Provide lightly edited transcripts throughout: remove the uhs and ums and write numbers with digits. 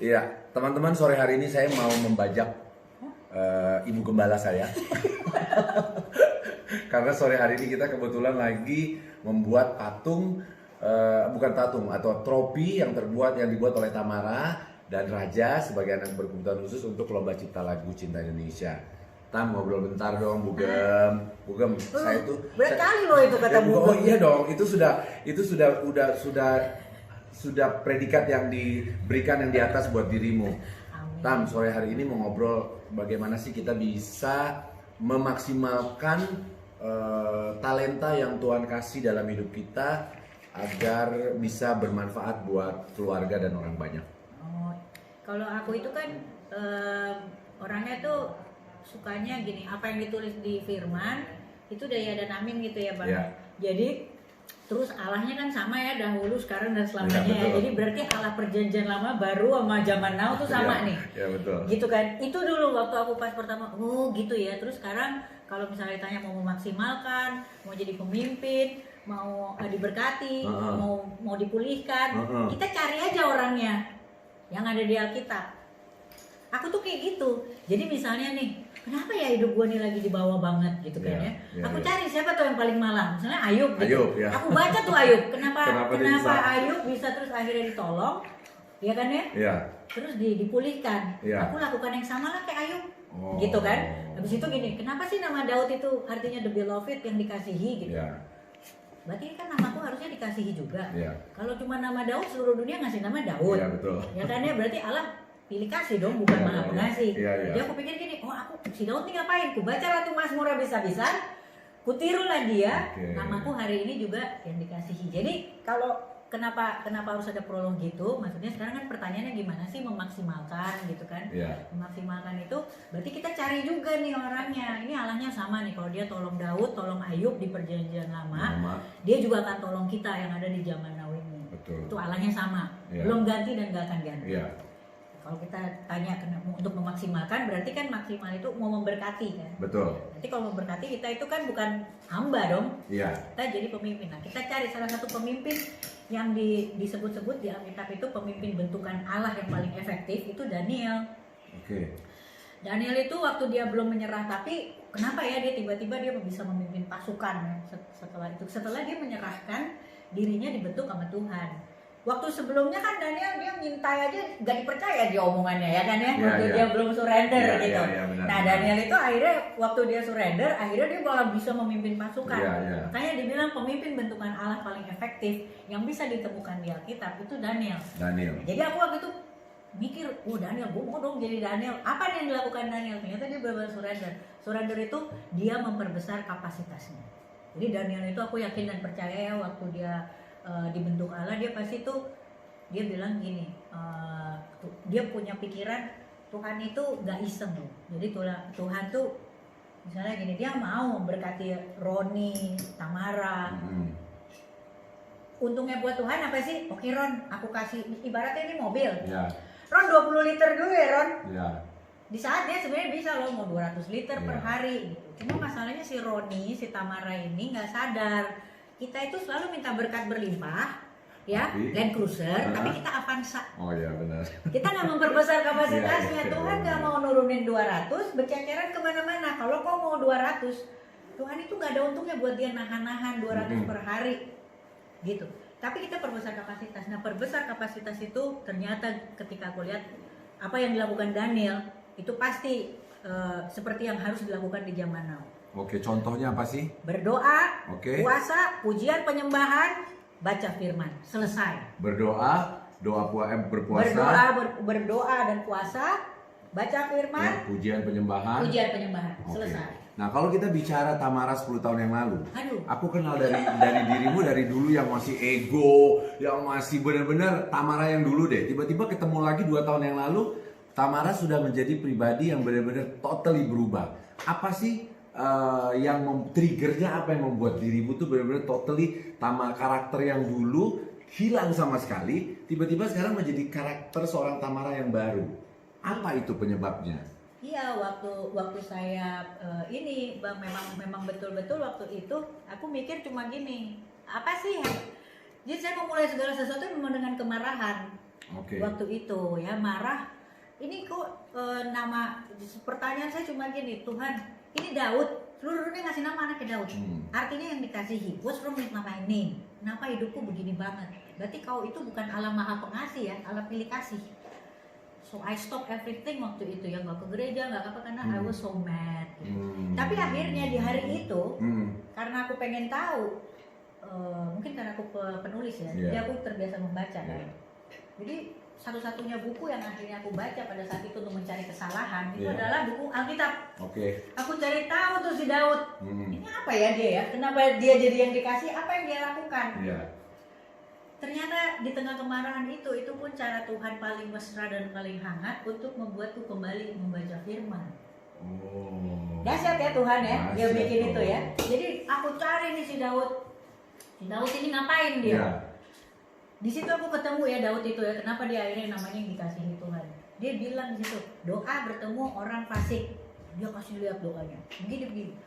Iya, teman-teman, sore hari ini saya mau membajak ibu gembala saya. Karena sore hari ini kita kebetulan lagi membuat patung, bukan patung, atau tropi yang dibuat oleh Tamara dan Raja sebagai anak berkebutuhan khusus untuk lomba cipta lagu Cinta Indonesia. Tam, ngobrol bentar dong, Bugem. Bugem, saya tuh berat kali loh itu kata Bugem. Oh iya dong, itu sudah predikat yang diberikan yang di atas buat dirimu. Amin. Tam, sore hari ini mau ngobrol bagaimana sih kita bisa memaksimalkan talenta yang Tuhan kasih dalam hidup kita agar bisa bermanfaat buat keluarga dan orang banyak. Oh, kalau aku itu kan orangnya tuh sukanya gini, apa yang ditulis di firman itu daya dan amin gitu ya Bang. Ya. Jadi terus Allahnya kan sama ya, dahulu, sekarang dan selamanya Ya, ya. Jadi berarti Allah perjanjian lama baru sama zaman now tuh sama nih. Ya betul. Gitu kan. Itu dulu waktu aku pas pertama, oh gitu ya. Terus sekarang kalau misalnya ditanya mau memaksimalkan, mau jadi pemimpin, mau diberkati, mau dipulihkan, kita cari aja orangnya yang ada di Alkitab. Aku tuh kayak gitu. Jadi misalnya nih, kenapa ya hidup gue nih lagi di bawah banget gitu kan ya? Aku cari siapa tuh yang paling malang. Misalnya Ayub gitu. Ayub, ya. Aku baca tuh Ayub. Kenapa bisa? Ayub bisa terus akhirnya ditolong? Ya kan ya? Iya. Terus dipulihkan. Ya. Aku lakukan yang sama lah kayak Ayub. Oh. Gitu kan? Habis itu gini, kenapa sih nama Daud itu artinya the beloved, yang dikasihi gitu? Ya. Berarti kan namaku harusnya dikasihi juga. Ya. Kalau cuma nama Daud, seluruh dunia ngasih nama Daud. Iya, betul. Ya kan ya, berarti Allah pilih kasih dong, bukan maha pengasih. Iya. Jadi aku pikir gini, oh aku si Daud nih ngapain? Ku baca lah tuh Mazmur habis-habisan, ku tirulah dia. Namaku hari ini juga yang dikasihi. Jadi kalau kenapa harus ada prolog gitu? Maksudnya sekarang kan pertanyaannya gimana sih memaksimalkan gitu kan? Iya. Memaksimalkan itu berarti kita cari juga nih orangnya. Ini Allahnya sama nih, kalau dia tolong Daud, tolong Ayub di perjanjian lama, dia juga akan tolong kita yang ada di zaman now ini. Betul. Itu Allahnya sama, belum ganti dan gak akan ganti. Iya. Kalau kita tanya untuk memaksimalkan, berarti kan maksimal itu mau memberkati kan? Betul. Nanti kalau memberkati, kita itu kan bukan hamba dong. Iya. Kita jadi pemimpin. Nah, kita cari salah satu pemimpin yang disebut-sebut di Alkitab itu pemimpin bentukan Allah yang paling efektif, itu Daniel. Oke. Daniel itu waktu dia belum menyerah, tapi kenapa ya dia tiba-tiba dia bisa memimpin pasukan ya? Setelah dia menyerahkan dirinya dibentuk sama Tuhan. Waktu sebelumnya kan Daniel dia minta aja gak dipercaya dia omongannya ya kan ya, waktu dia belum surrender gitu. Benar, nah Daniel itu akhirnya waktu dia surrender, akhirnya dia malah bisa memimpin pasukan. Makanya dibilang pemimpin bentukan Allah paling efektif yang bisa ditemukan di Alkitab itu Daniel. Jadi aku waktu itu mikir, Daniel, gue mau dong jadi Daniel. Apa yang dilakukan Daniel? Ternyata dia benar-benar surrender. Surrender itu dia memperbesar kapasitasnya. Jadi Daniel itu aku yakin dan percaya ya, waktu dia dibentuk Allah, dia pasti tuh dia bilang gini, dia punya pikiran Tuhan itu gak iseng loh. Jadi Tuhan tuh misalnya gini, dia mau memberkati Roni, Tamara. Untungnya buat Tuhan apa sih? Oke Ron, aku kasih, ibaratnya ini mobil. Ron 20 liter dulu ya Ron. Di saat dia sebenarnya bisa loh mau 200 liter per hari gitu. Cuma masalahnya si Roni, si Tamara ini nggak sadar. Kita itu selalu minta berkat berlimpah, ya, Land Cruiser, tapi kita Avanza. Oh iya benar. Kita nggak memperbesar kapasitasnya. Tuhan nggak mau nurunin 200, berceceran kemana-mana. Kalau kau mau 200, Tuhan itu nggak ada untungnya buat dia nahan-nahan 200 per hari, gitu. Tapi kita perbesar kapasitas. Nah, perbesar kapasitas itu ternyata ketika aku lihat apa yang dilakukan Daniel, itu pasti seperti yang harus dilakukan di zaman now. Oke, contohnya apa sih? Berdoa, puasa, pujian, penyembahan, baca firman, selesai. Berdoa, berpuasa. Berdoa dan puasa, baca firman, pujian penyembahan, selesai. Nah, kalau kita bicara Tamara 10 tahun yang lalu, aku kenal dari dirimu dari dulu yang masih ego, yang masih benar-benar Tamara yang dulu deh. Tiba-tiba ketemu lagi 2 tahun yang lalu, Tamara sudah menjadi pribadi yang benar-benar totally berubah. Apa sih triggernya, apa yang membuat dirimu tuh benar-benar totally karakter yang dulu hilang sama sekali, tiba-tiba sekarang menjadi karakter seorang Tamara yang baru? Apa itu penyebabnya? Iya, waktu saya ini Bang, memang betul-betul waktu itu aku mikir cuma gini, apa sih? Jadi saya memulai segala sesuatu memang dengan kemarahan. Waktu itu ya marah. Ini kok nama pertanyaan saya cuma gini, Tuhan, ini Daud, seluruh dunia ngasih nama anaknya Daud. Artinya yang dikasihi. What's wrong with my name? Kenapa hidupku begini banget? Berarti kau itu bukan Allah Maha Pengasih ya, Allah pilih kasih. So I stop everything waktu itu ya, nggak ke gereja, nggak apa karena I was so mad. Gitu. Tapi akhirnya di hari itu, karena aku pengen tahu, mungkin karena aku penulis ya, jadi aku terbiasa membaca kan. Jadi satu-satunya buku yang akhirnya aku baca pada saat itu untuk mencari kesalahan itu adalah buku Alkitab. Aku cari tahu tuh si Daud, ini apa ya dia ya, kenapa dia jadi yang dikasih, apa yang dia lakukan. Ternyata di tengah kemarahan itu pun cara Tuhan paling mesra dan paling hangat untuk membuatku kembali membaca firman. Dahsyat ya Tuhan ya, dia bikin itu ya. Jadi aku cari nih si Daud. Si Daud ini ngapain dia? Di situ aku ketemu ya Daud itu ya, kenapa dia akhirnya namanya yang dikasihi Tuhan. Dia bilang di situ, doa bertemu orang fasik. Dia kasih lihat doanya. Begini.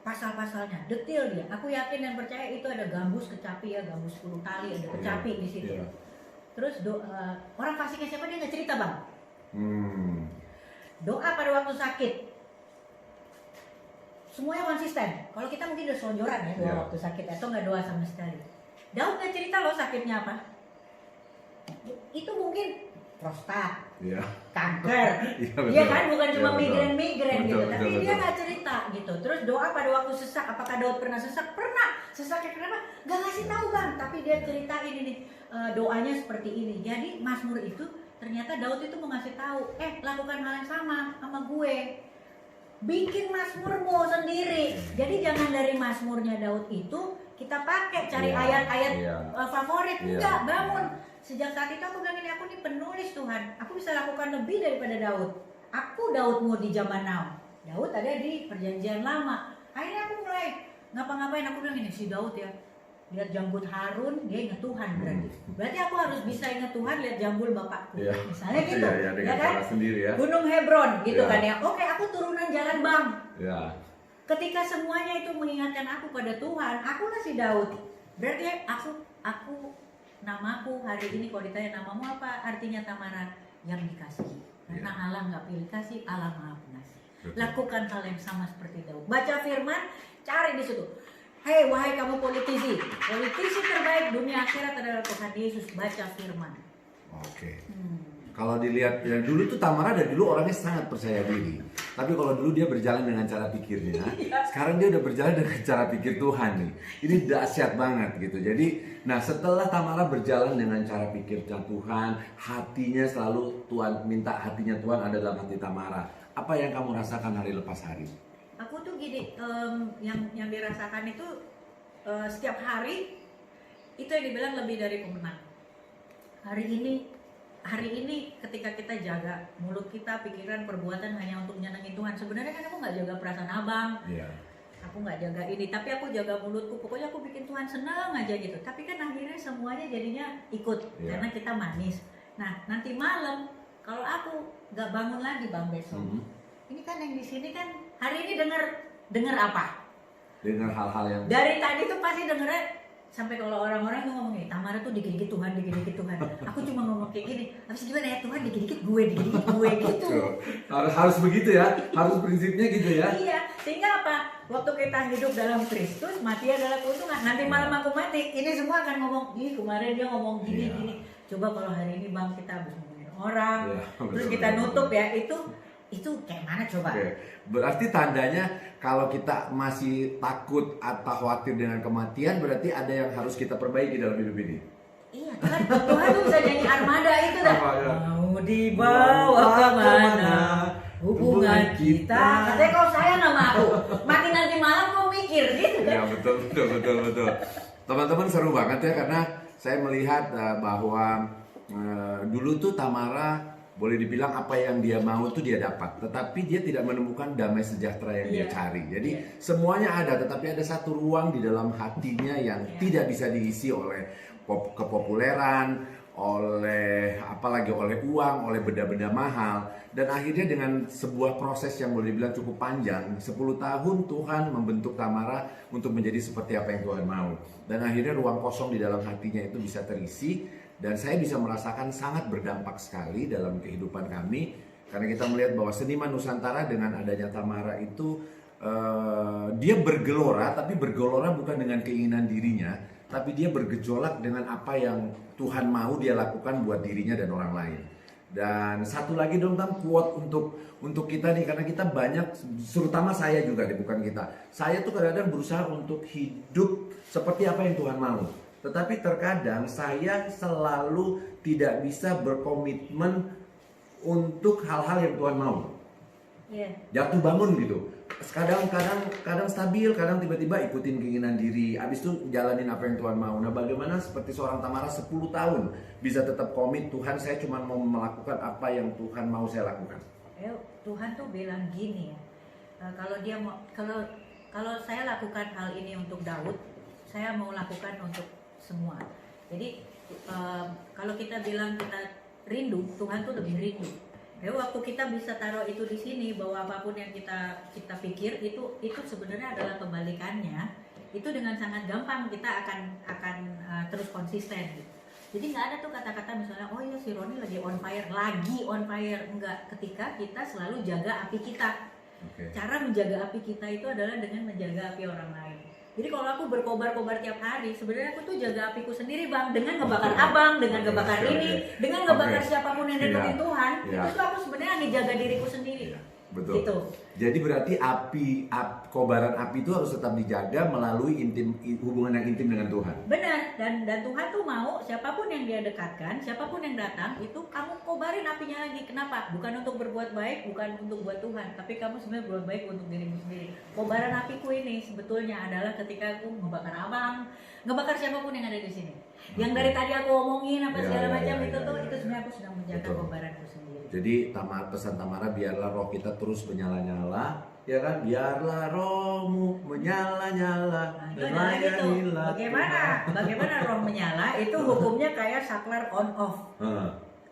Pasal-pasalnya, detail dia. Aku yakin dan percaya itu ada gambus kecapi ya, gambus 10 tali ada kecapi di situ. Terus orang fasiknya siapa dia nggak cerita bang. Doa pada waktu sakit. Semuanya konsisten. Kalau kita mungkin udah selonjoran ya doa waktu sakit atau nggak doa sama sekali. Daud nggak cerita loh sakitnya apa. Itu mungkin prostat, kanker, iya kan bukan cuma migren gitu, tapi dia nggak cerita gitu. Terus doa pada waktu sesak, apakah Daud pernah sesak? Pernah. Sesaknya kenapa? Gak ngasih tahu bang, tapi dia ceritain ini doanya seperti ini. Jadi Mazmur itu ternyata Daud itu mau ngasih tahu, lakukan hal yang sama gue. Bikin Mazmurmu sendiri. Jadi jangan dari Mazmurnya Daud itu kita pakai cari ayat-ayat favorit. Enggak, bangun. Sejak saat itu aku bilang ini, aku nih penulis Tuhan. Aku bisa lakukan lebih daripada Daud. Aku Daudmu di zaman now. Daud ada di perjanjian lama. Akhirnya aku mulai ngapa-ngapain. Aku bilang ini si Daud ya, lihat jambul Harun, dia ingat Tuhan berarti. Berarti aku harus bisa ingat Tuhan lihat jambul bapakku. Misalnya gitu, ya kan? Gunung Hebron gitu kan ya. Oke, aku turunan jalan bang. Ketika semuanya itu mengingatkan aku pada Tuhan, akulah si Daud. Berarti aku namaku hari ini kalau ditanya namamu apa, artinya Tamara yang dikasihi. Karena Allah nggak pilih kasih, Allah Maha Pengasih. Lakukan hal yang sama seperti Daud. Baca firman, cari di situ. Hei wahai kamu politisi terbaik dunia akhirat adalah Tuhan Yesus. Baca firman. Kalau dilihat ya dulu tuh Tamara dari dulu orangnya sangat percaya diri. Tapi kalau dulu dia berjalan dengan cara pikirnya, sekarang dia udah berjalan dengan cara pikir Tuhan nih. Ini dahsyat banget gitu. Jadi, nah setelah Tamara berjalan dengan cara pikirnya Tuhan, hatinya selalu Tuhan minta hatinya Tuhan ada dalam hati Tamara. Apa yang kamu rasakan hari lepas hari? Aku tuh gini, yang dirasakan itu setiap hari itu yang dibilang lebih dari pemenang. Hari ini ketika kita jaga mulut kita, pikiran, perbuatan hanya untuk nyenengin Tuhan. Sebenarnya kan aku nggak jaga perasaan abang, aku nggak jaga ini, tapi aku jaga mulutku. Pokoknya aku bikin Tuhan senang aja gitu. Tapi kan akhirnya semuanya jadinya ikut karena kita manis. Nah nanti malam kalau aku nggak bangun lagi bang besok, ini kan yang di sini kan hari ini dengar apa? Dengar hal-hal yang dari tadi tuh pasti dengernya. Sampai kalau orang-orang tuh ngomong Tamara tuh dikit-dikit Tuhan. Aku cuma ngomong kayak gini, habis gimana ya Tuhan dikit-dikit gue gitu. Harus begitu ya, harus prinsipnya gitu ya. Iya, sehingga apa? Waktu kita hidup dalam Kristus, mati adalah keuntungan. Nanti malam aku mati, ini semua akan ngomong, kemarin dia ngomong gini. Coba kalau hari ini bang kita habis ngomongin orang, terus kita nutup ya, itu kayak mana coba? Berarti tandanya kalau kita masih takut atau khawatir dengan kematian, berarti ada yang harus kita perbaiki dalam hidup ini. Iya, Tuhan tuh bisa nyanyi armada itu dah. Mau dibawa kemana hubungan kita? Katanya kau sayang sama aku, mati nanti malam kau mikir gitu kan? Ya betul. Teman-teman seru banget ya karena saya melihat bahwa dulu tuh Tamara boleh dibilang apa yang dia mau tuh dia dapat, tetapi dia tidak menemukan damai sejahtera yang dia cari. Jadi semuanya ada, tetapi ada satu ruang di dalam hatinya yang tidak bisa diisi oleh kepopuleran, oleh apalagi oleh uang, oleh benda-benda mahal. Dan akhirnya dengan sebuah proses yang boleh dibilang cukup panjang, 10 tahun Tuhan membentuk Tamara untuk menjadi seperti apa yang Tuhan mau. Dan akhirnya ruang kosong di dalam hatinya itu bisa terisi Dan saya bisa merasakan sangat berdampak sekali dalam kehidupan kami, karena kita melihat bahwa seniman Nusantara dengan adanya Tamara itu dia bergelora, tapi bergelora bukan dengan keinginan dirinya, tapi dia bergejolak dengan apa yang Tuhan mau dia lakukan buat dirinya dan orang lain. Dan satu lagi dong Tam, quote untuk kita nih, karena kita banyak, terutama saya juga nih, bukan kita. Saya tuh kadang-kadang berusaha untuk hidup seperti apa yang Tuhan mau. Tetapi terkadang saya selalu tidak bisa berkomitmen untuk hal-hal yang Tuhan mau. Jatuh bangun gitu. Kadang stabil, kadang tiba-tiba ikutin keinginan diri. Abis itu jalanin apa yang Tuhan mau. Nah, bagaimana seperti seorang Tamara 10 tahun bisa tetap komit, Tuhan saya cuma mau melakukan apa yang Tuhan mau saya lakukan. Tuhan tuh bilang gini ya. Kalau dia mau, kalau saya lakukan hal ini untuk Daud, saya mau lakukan untuk semua. Jadi kalau kita bilang kita rindu, Tuhan tuh lebih rindu. Waktu kita bisa taruh itu di sini, bahwa apapun yang kita pikir itu sebenarnya adalah kebalikannya. Itu dengan sangat gampang kita akan terus konsisten. Jadi nggak ada tuh kata-kata misalnya, oh ya si Roni lagi on fire, enggak. Ketika kita selalu jaga api kita. Cara menjaga api kita itu adalah dengan menjaga api orang lain. Jadi kalau aku berkobar-kobar tiap hari, sebenarnya aku tuh jaga apiku sendiri Bang, dengan ngebakar abang, dengan ngebakar ini, dengan ngebakar siapapun yang deketin Tuhan, itu aku sebenarnya ngejaga diriku sendiri. Betul. Gitu. Jadi berarti kobaran api itu harus tetap dijaga melalui hubungan yang intim dengan Tuhan. Benar, dan Tuhan tuh mau siapapun yang dia dekatkan, siapapun yang datang, itu kamu kobarin apinya lagi. Kenapa? Bukan untuk berbuat baik, bukan untuk buat Tuhan, tapi kamu sebenarnya berbuat baik untuk dirimu sendiri. Kobaran apiku ini sebetulnya adalah ketika aku ngebakar abang, ngebakar siapapun yang ada di sini. Yang dari tadi aku omongin apa segala macam itu sebenarnya aku sedang menjaga kobaranku sendiri. Jadi pesan Tamara, biarlah roh kita terus menyala-nyala, ya kan? Biarlah rohmu menyala-nyala dan layanilah. Bagaimana roh menyala? Itu hukumnya kayak saklar on off.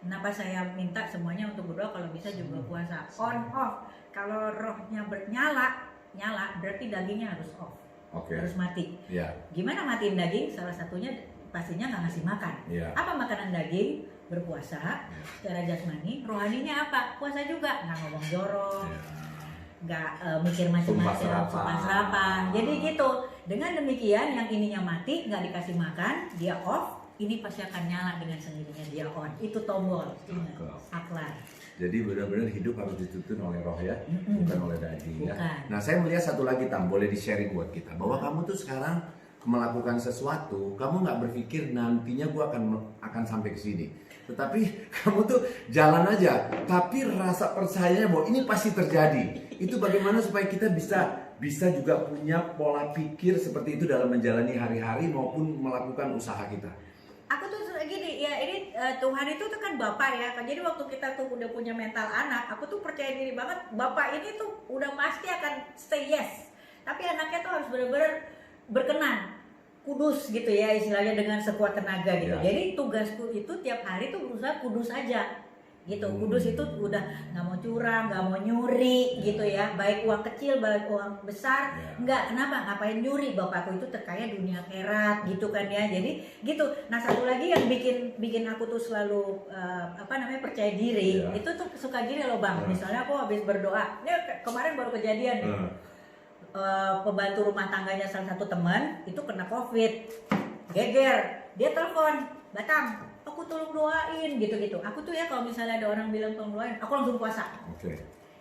Kenapa saya minta semuanya untuk berdoa, kalau bisa juga puasa on off. Kalau rohnya nyala berarti dagingnya harus off, harus mati. Gimana matiin daging? Salah satunya pastinya nggak ngasih makan. Apa makanan daging? Berpuasa secara jasmani. Rohaninya apa? Puasa juga, nggak ngomong jorok, nggak mikir macam-macam, sumpah serapah. Jadi gitu. Dengan demikian yang ininya mati, nggak dikasih makan, dia off, ini pasti akan nyala dengan sendirinya, dia on. Itu tombol, saklar. Jadi benar-benar hidup harus dituntun oleh roh ya, bukan oleh daging ya. Nah, saya melihat satu lagi Tam, boleh di-sharing buat kita, bahwa kamu tuh sekarang melakukan sesuatu, kamu nggak berpikir nantinya gua akan sampai ke sini. Tetapi kamu tuh jalan aja, tapi rasa percayanya bahwa ini pasti terjadi. Itu bagaimana supaya kita bisa juga punya pola pikir seperti itu dalam menjalani hari-hari maupun melakukan usaha kita. Aku tuh gini, ya ini Tuhan itu tuh kan Bapak ya. Jadi waktu kita tuh udah punya mental anak, aku tuh percaya diri banget Bapak ini tuh udah pasti akan say yes. Tapi anaknya tuh harus benar-benar berkenan, kudus gitu ya istilahnya, dengan sekuat tenaga gitu. Jadi tugasku itu tiap hari tuh berusaha kudus aja gitu. Kudus itu udah nggak mau curang, nggak mau nyuri gitu ya, baik uang kecil baik uang besar, nggak. Kenapa? Ngapain nyuri? Bapakku itu terkaya dunia akhirat gitu kan ya. Jadi gitu. Nah, satu lagi yang bikin aku tuh selalu percaya diri, itu tuh suka gini loh Bang. Misalnya aku habis berdoa, ini kemarin baru kejadian nih. Pembantu rumah tangganya salah satu teman itu kena COVID, geger, dia telepon, Batam, aku tolong doain gitu. Aku tuh ya kalau misalnya ada orang bilang tolong doain, aku langsung puasa.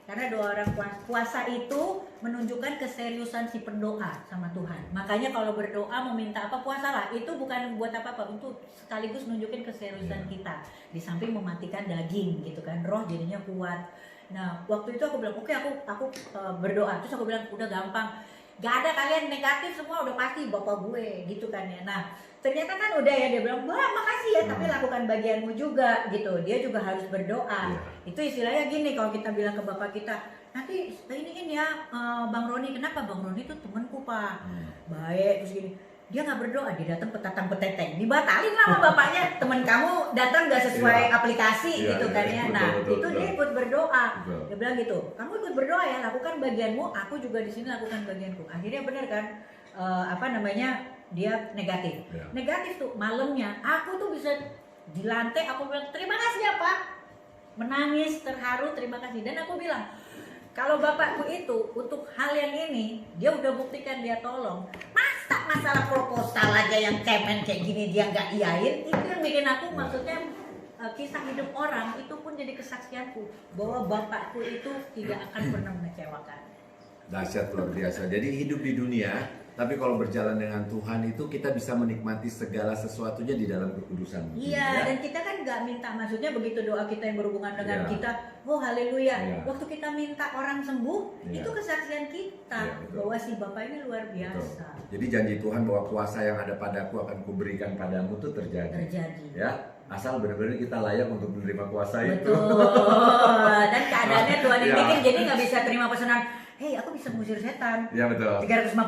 Karena doa orang puasa itu menunjukkan keseriusan si pendoa sama Tuhan. Makanya kalau berdoa meminta apa, puasalah. Itu bukan buat apa-apa, untuk sekaligus nunjukin keseriusan kita. Di samping mematikan daging gitu kan, roh jadinya kuat. Nah, waktu itu aku bilang, oke, aku berdoa. Terus aku bilang, udah gampang. Gak ada kalian negatif semua, udah pasti Bapak gue gitu kan ya. Nah, ternyata kan udah ya, dia bilang, wah makasih ya, tapi lakukan bagianmu juga gitu. Dia juga harus berdoa. Itu istilahnya gini, kalau kita bilang ke Bapak kita, nanti ini ya Bang Roni, kenapa? Bang Roni tuh temanku Pak, baik, terus gini. Dia nggak berdoa, dia datang petatang peteteng, dibatalin lah sama bapaknya. Temen kamu datang nggak sesuai aplikasi gitu kan ya. Nah, betul. Dia ikut berdoa. Dia bilang gitu, kamu ikut berdoa ya, lakukan bagianmu, aku juga di sini lakukan bagianku. Akhirnya benar kan, dia negatif. Negatif tuh malamnya, aku tuh bisa di lantai, aku bilang terima kasih ya Pak, menangis terharu terima kasih. Dan aku bilang kalau bapakku itu untuk hal yang ini dia udah buktikan dia tolong, masa masalah proposal aja yang cemen kayak gini dia nggak iyain. Itu yang bikin aku, maksudnya kisah hidup orang itu pun jadi kesaksianku bahwa bapakku itu tidak akan pernah mengecewakan. Dahsyat, luar biasa. Jadi hidup di dunia, tapi kalau berjalan dengan Tuhan itu kita bisa menikmati segala sesuatunya di dalam kekudusan. Iya, ya? Dan kita kan nggak minta, maksudnya begitu doa kita yang berhubungan dengan kita, oh haleluya. Waktu kita minta orang sembuh, itu kesaksian kita bahwa si Bapak ini luar biasa. Betul. Jadi janji Tuhan bahwa kuasa yang ada padaku akan kuberikan padamu itu terjadi. Ya, asal benar-benar kita layak untuk menerima kuasa itu. Betul. Dan keadaannya Tuhan yang bikin, jadi nggak bisa terima pesanan. Hei, aku bisa mengusir setan. Ya betul. 350.000.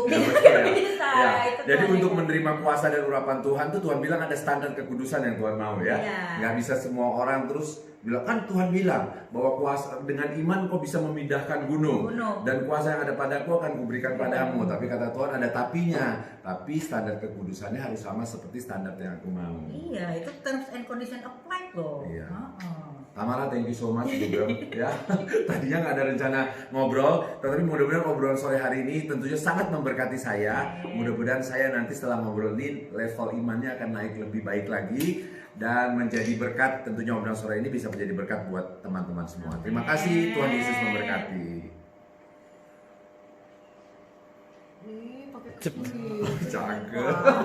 Ya, bisa. Ya. Itu jadi untuk menerima kuasa dan urapan Tuhan tuh Tuhan bilang ada standar kekudusan yang Tuhan mau ya. Nggak bisa semua orang terus bilang, kan Tuhan bilang bahwa kuasa dengan iman kau bisa memindahkan gunung. Dan kuasa yang ada padaku akan kuberikan padamu. Tapi kata Tuhan ada tapinya. Tapi standar kekudusannya harus sama seperti standar yang aku mau. Iya, itu terms and condition applied loh. Iya. Tamara, thank you so much juga ya. Tadinya nggak ada rencana ngobrol, tapi mudah-mudahan obrolan sore hari ini tentunya sangat memberkati saya. Mudah-mudahan saya nanti setelah ngobrol ini level imannya akan naik lebih baik lagi dan menjadi berkat. Tentunya obrolan sore ini bisa menjadi berkat buat teman-teman semua. Terima kasih, Tuhan Yesus memberkati. Pakai Cakep.